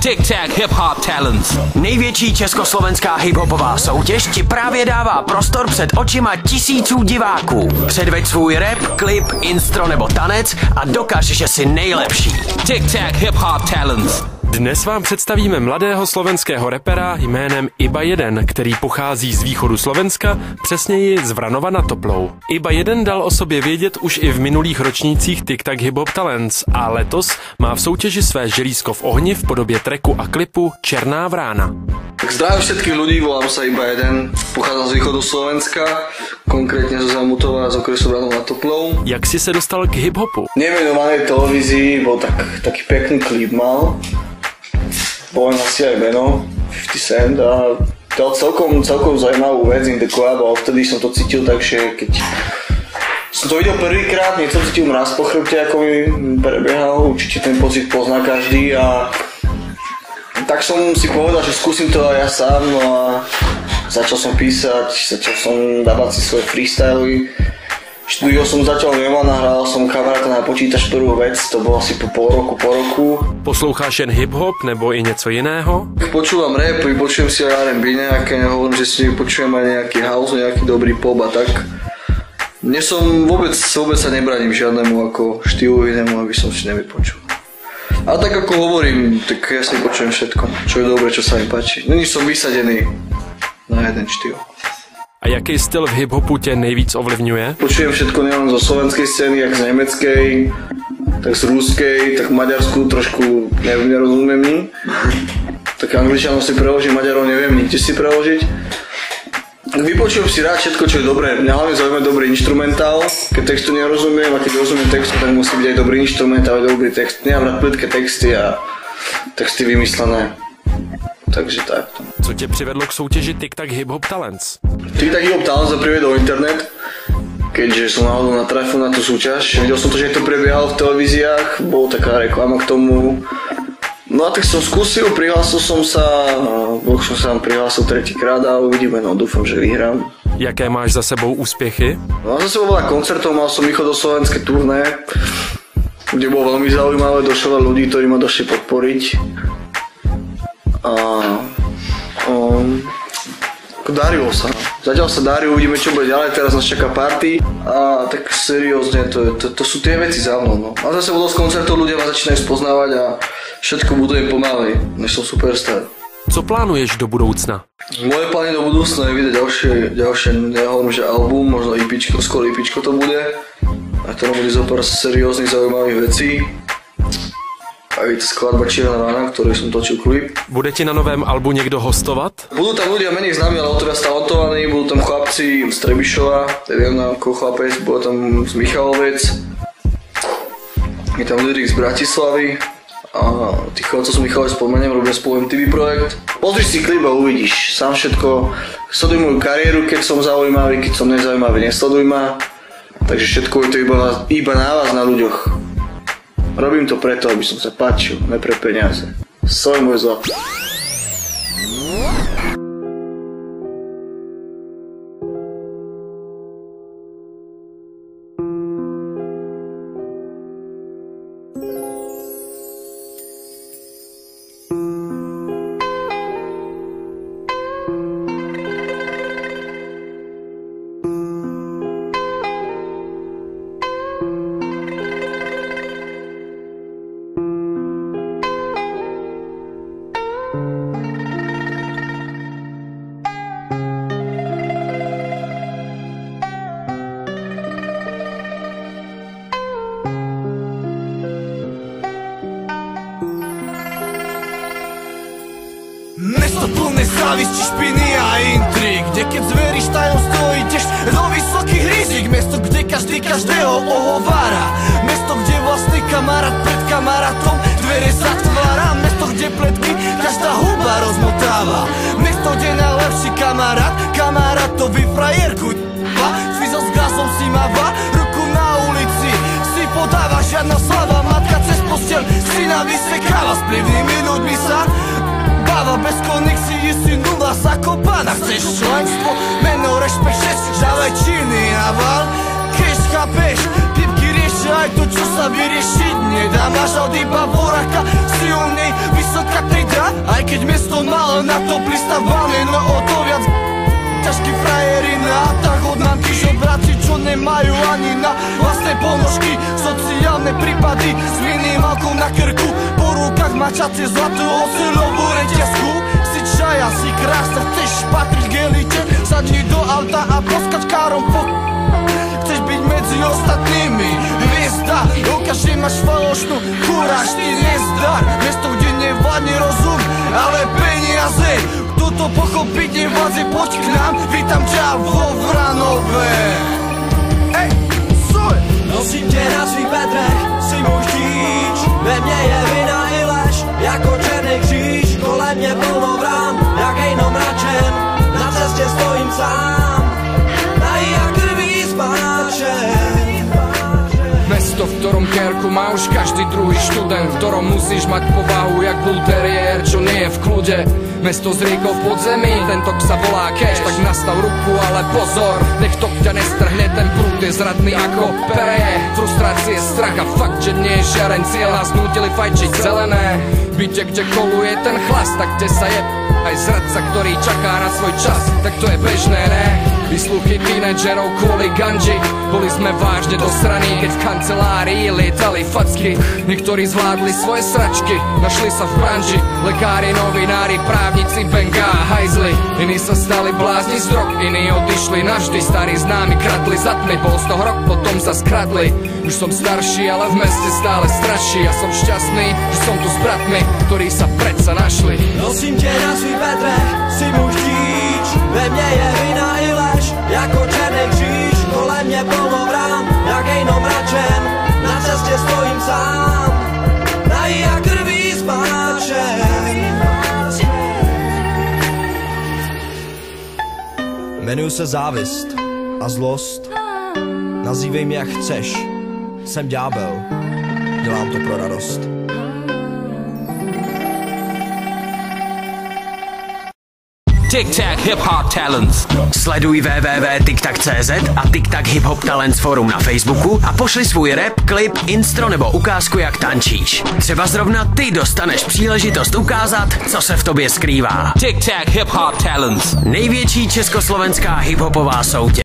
Tic-Tac Hip Hop Talents. Největší československá hiphopová soutěž ti právě dává prostor před očima tisíců diváků. Předveď svůj rap, klip, instro nebo tanec a dokaž, že jsi nejlepší. Tic-Tac Hip Hop Talents. Dnes vám představíme mladého slovenského rapera jménem Iba 1, který pochází z východu Slovenska, přesněji z Vranova nad Toplou. Iba 1 dal o sobě vědět už i v minulých ročnících Tic-Tac Hip Hop Talents a letos má v soutěži své želízko v ohni v podobě tracku a klipu Černá vrána. Tak zdravím všetkých ľudí, volám sa Iba 1, pochádzam z východu Slovenska, konkrétne zo Zamutova, z okresu Vranov nad Toplou. Jak si se dostal k hip-hopu? Nemenovanej televízii bol taký pekný klip mal. Poviem asi aj meno, 50 Cent a dal celkom zaujímavú vec in the club a vtedy som to cítil tak, že keď som to videl prvýkrát, niečo cítil mraz po chrbte, ako mi prebiehal, určite ten pocit pozná každý a tak som si povedal, že skúsim to aj ja sám, no a začal som písať, začal som dávať si svoje freestyly. Štúdio som zatiaľ nemá, nahral som kamaráta na počítač prvú vec, to bolo asi po pol roku. Posloucháš jen hip-hop nebo i něco jiného? Počúvam rap, vypočujem si aj R&B nejaké, nehovorím, že si vypočujem aj nejaký house, nejaký dobrý pop a tak. Vôbec sa nebraním žiadnemu ako štýlu inému, aby som si nevypočul. A tak ako hovorím, tak ja si počujem všetko, čo je dobré, čo sa mi páči. Není som vysadený na jeden štýl. A jaký styl v hip-hopu tě nejvíc ovlivňuje? Počujem všetko nielen zo slovenskej scény, jak z nemeckej, tak z ruskej, tak v Maďarsku trošku nerozumiem ni. Tak Angličanov si preložím, Maďarov neviem nikde si preložiť. Vypočujem si rád všetko, čo je dobré. Mňa hlavne zaujíma dobrý instrumentál. Keď textu nerozumiem a keď rozumiem textu, tak musí byť aj dobrý instrumentál, aj dobrý text. Nemám rád plitké texty a texty vymyslené. Takže tak. Co tě přivedlo k soutěži Tic-Tac Hip Hop Talents? Tic-Tac Hip Hop Talents sa priviedol internet, keďže som náhodou natrafil na tú súťaž. Videl som to, že to prebiehalo v televíziách, bola taká reklama k tomu. No a tak som skúsil, prihlásil som sa, som sa prihlásil tretíkrát a uvidíme, no dúfam, že vyhrám. Jaké máš za sebou úspěchy? No za sebou veľa koncertov, mal som východoslovenské turné, kde bolo veľmi zaujímavé, došlo ľudí, ktorí ma došli podporiť. Darilo sa. Zatiaľ sa darí, uvidíme čo bude ďalej, teraz nás čaká party a tak seriózne, to sú tie veci za mnou. No. A zase bolo z koncertov, ľudia ma začínajú spoznávať a všetko budujem pomaly, než som superstar. Co plánuješ do budoucna? Moje plány do budúcna je vydať ďalšie, nehovorím, že album, možno EPčko, skoro EPčko to bude. A to bude zo pár serióznych, zaujímavých vecí. A je to skladba Čierna vrána, ktorý som točil klip. Bude ti na novém albu někdo hostovat? Budú tam ľudia menej známi, ale o to viac talentovaní. Budú tam chlapci z Trebišova, neviem ako chlapec, bude tam z Michalovec. Je tam Lyrik z Bratislavy. A tých chlapcov z Michalovec spomeniem, robím spolu MTV projekt. Pozri si klip a uvidíš sám všetko. Sleduj moju kariéru, keď som zaujímavý, keď som nezaujímavý, nesleduj ma. Takže všetko je to iba na vás, na ľuďoch. Robím to preto, aby som sa páčil, ne pre peniaze. Sorry, môj zlato. Mesto plné závisti, špiny a intrík, kde keď zveríš tajomstvo ideš do vysokých rizik. Mesto, kde každý každého ohovára. Mesto, kde vlastný kamarát pred kamarátom dvere zatvára. Mesto, kde pletky každá huba rozmotáva. Mesto, kde najlepší kamarátovi frajerku Fizol s glasom si máva, ruku na ulici si podáva, žiadna slava. Matka cez posteľ syna vysekáva, s plivnými ľuďmi sa báva. Bez konexí si nula zakopaná. Chceš členstvo, meno, rešpekt, šest, dávaj činy a val. Keď chápeš, pipky riešia aj to, čo sa vyriešiť nedá. Máš od iba voraka, silnej, vysoká 3 dá. ani na vlastné ponožky. Sociálne prípady s minimálkou na krku, po rukách mačacie zlatú oceľovú reťazku. Si čaja, si krásna, chceš patriť k elite, sadni do auta a poskať károm po... Chceš byť medzi ostatnými, hviezda, ukáž, že máš falošnú kuráž, ty nezdar. Mesto, kde nevládne rozum, ale peniaze. Kto to pochopiť nevládze, poď k nám, vítam ťa vo Vranove. Ej, suj! Nosím tě na svých bedrech, si můj chtíč. Ve mně je vina i lež, jako černý kříž. Kolem mě plno vrán, jak hejno mračen. Na cestě stojím sám, nají a krví zmáčen. Mesto, v ktorom kérku má už každý druhý študent, v ktorom musíš mať povahu jak bull terrier, čo nie je v kľude. Mesto z riekov v podzemí, ten tok sa volá cash, tak nastav ruku, ale pozor, nech tok ťa nestrhne, ten prúd je zradný ako pereje. Frustrácie, strach a fakt, že nie je žiareň, cieľ nás nútili fajčiť zelené. Byte, kde koluje ten chlas, tak kde sa je aj zradca, ktorý čaká na svoj čas, tak to je bežné, ne? Vysluchy tínedžerov kvôli ganži, boli sme vážne do strany, keď v kancelárii lietali facky. Niektorí zvládli svoje sračky, našli sa v branži, lekári, novinári, právnici, benga a hajzli. Iní sa stali blázni z drog, iní odišli navždy, starí známi kradli za tmy, bol z toho rok, potom sa skradli. Už som starší, ale v meste stále straší, ja som šťastný, že som tu s bratmi, ktorí sa predsa našli. Nosím tě na svých bedrech, si můj chtíč. Ve mně je vina i lež, jako černý kříž. Kolem mě plno vrán, jak hejno mračen. Na cestě stojím sám, nají a krví zmáčen. Jmenuji se závist a zlost. Nazývej mě jak chceš, jsem ďábel, dělám to pro radost. Tic-Tac Hip Hop Talents. Sleduj www.tiktak.cz a TikTak Hip Hop Talents forum na Facebooku a pošli svůj rap, klip, instro nebo ukázku, jak tančíš. Třeba zrovna ty dostaneš příležitost ukázat, co se v tobě skrývá. Tic-Tac Hip Hop Talents. Největší československá hiphopová soutěž.